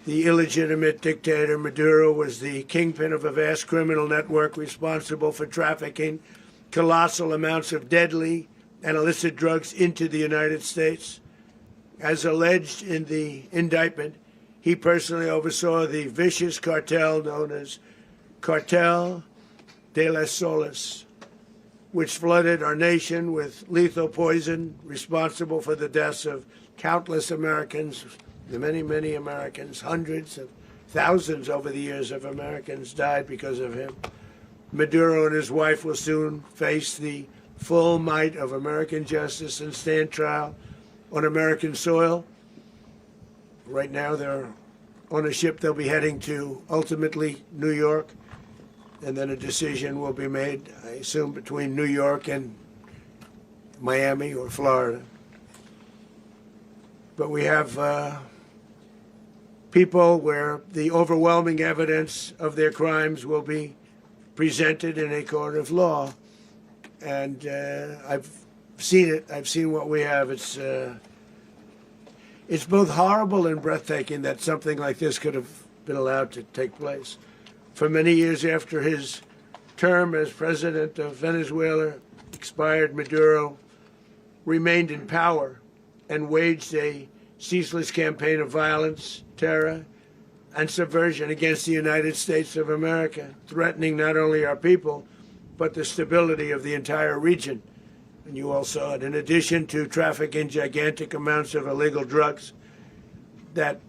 The illegitimate dictator Maduro was the kingpin of a vast criminal network responsible for trafficking colossal amounts of deadly and illicit drugs into the United States. As alleged in the indictment, he personally oversaw the vicious cartel known as Cartel de las Solas, which flooded our nation with lethal poison responsible for the deaths of countless Americans, the many, many Americans. Hundreds of thousands over the years of Americans died because of him. Maduro and his wife will soon face the full might of American justice and stand trial on American soil. Right now they're on a ship. They'll be heading to, ultimately, New York, and then a decision will be made, I assume, between New York and Miami or Florida. But we have people where the overwhelming evidence of their crimes will be presented in a court of law. And I've seen it. I've seen what we have. It's both horrible and breathtaking that something like this could have been allowed to take place. For many years after his term as president of Venezuela expired, Maduro remained in power and waged a ceaseless campaign of violence, terror, and subversion against the United States of America, threatening not only our people, but the stability of the entire region. And you all saw it. In addition to trafficking gigantic amounts of illegal drugs that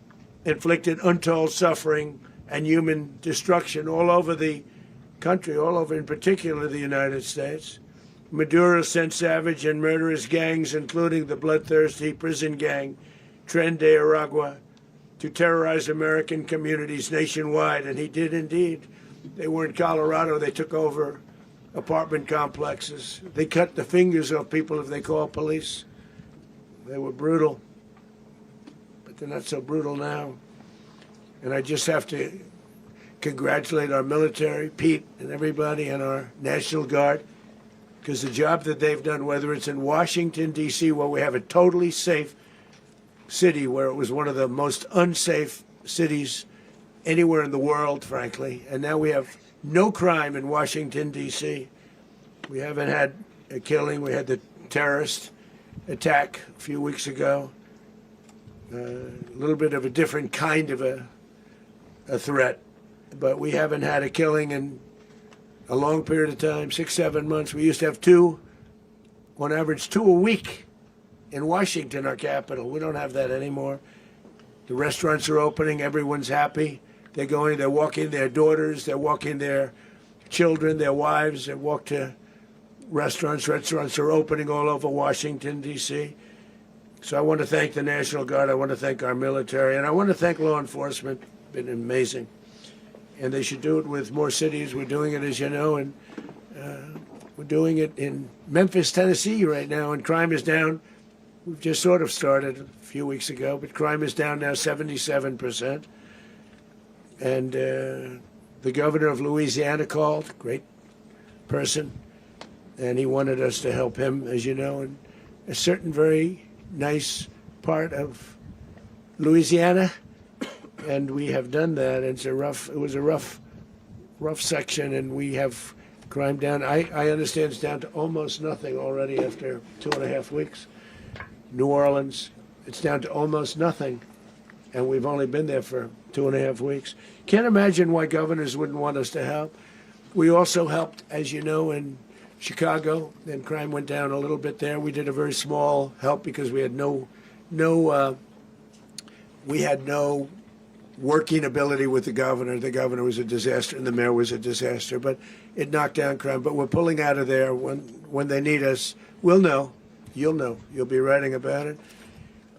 inflicted untold suffering and human destruction all over the country, all over, in particular, the United States, Maduro sent savage and murderous gangs, including the bloodthirsty prison gang, Tren de Aragua, to terrorize American communities nationwide. And he did indeed. They were in Colorado. They took over apartment complexes. They cut the fingers off people if they called police. They were brutal, but they're not so brutal now. And I just have to congratulate our military, Pete and everybody, and our National Guard, because the job that they've done, whether it's in Washington, D.C., where we have a totally safe city, where it was one of the most unsafe cities anywhere in the world, frankly, and now we have no crime in Washington, D.C. We haven't had a killing. We had the terrorist attack a few weeks ago. A little bit of a different kind of a threat, but we haven't had a killing in a long period of time, 6, 7 months. We used to have two, on average, 2 a week in Washington, our capital. We don't have that anymore. The restaurants are opening. Everyone's happy. They're going, they're walking their daughters, they're walking their children, their wives, they walk to restaurants. Restaurants are opening all over Washington, D.C. So I want to thank the National Guard, I want to thank our military, and I want to thank law enforcement. Been amazing. And they should do it with more cities. We're doing it, as you know, and we're doing it in Memphis, Tennessee right now, and crime is down. We've just sort of started a few weeks ago, but crime is down now 77%. And the governor of Louisiana called, great person, and he wanted us to help him, as you know, in a certain very nice part of Louisiana, and we have done that. It was a rough section, and we have crime down. I understand it's down to almost nothing already after 2.5 weeks. New Orleans, it's down to almost nothing. And we've only been there for 2.5 weeks. Can't imagine why governors wouldn't want us to help. We also helped, as you know, in Chicago, and crime went down a little bit there. We did a very small help because we had no working ability with the governor. The governor was a disaster, and the mayor was a disaster. But it knocked down crime. But we're pulling out of there when they need us. We'll know. You'll know. You'll be writing about it.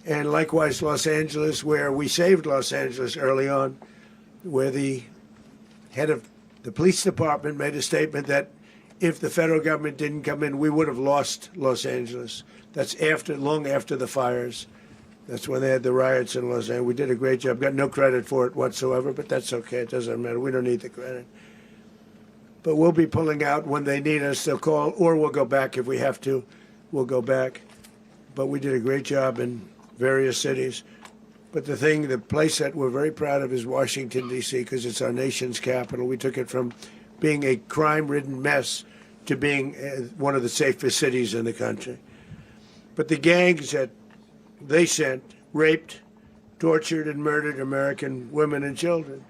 And likewise, Los Angeles, where we saved Los Angeles early on, where the head of the police department made a statement that if the federal government didn't come in, we would have lost Los Angeles. That's long after the fires. That's when they had the riots in Los Angeles. We did a great job. Got no credit for it whatsoever, but that's okay. It doesn't matter. We don't need the credit. But we'll be pulling out when they need us. They'll call, or we'll go back if we have to. We'll go back. But we did a great job in various cities. But the place that we're very proud of is Washington, D.C., because it's our nation's capital. We took it from being a crime-ridden mess to being one of the safest cities in the country. But the gangs that they sent raped, tortured, and murdered American women and children.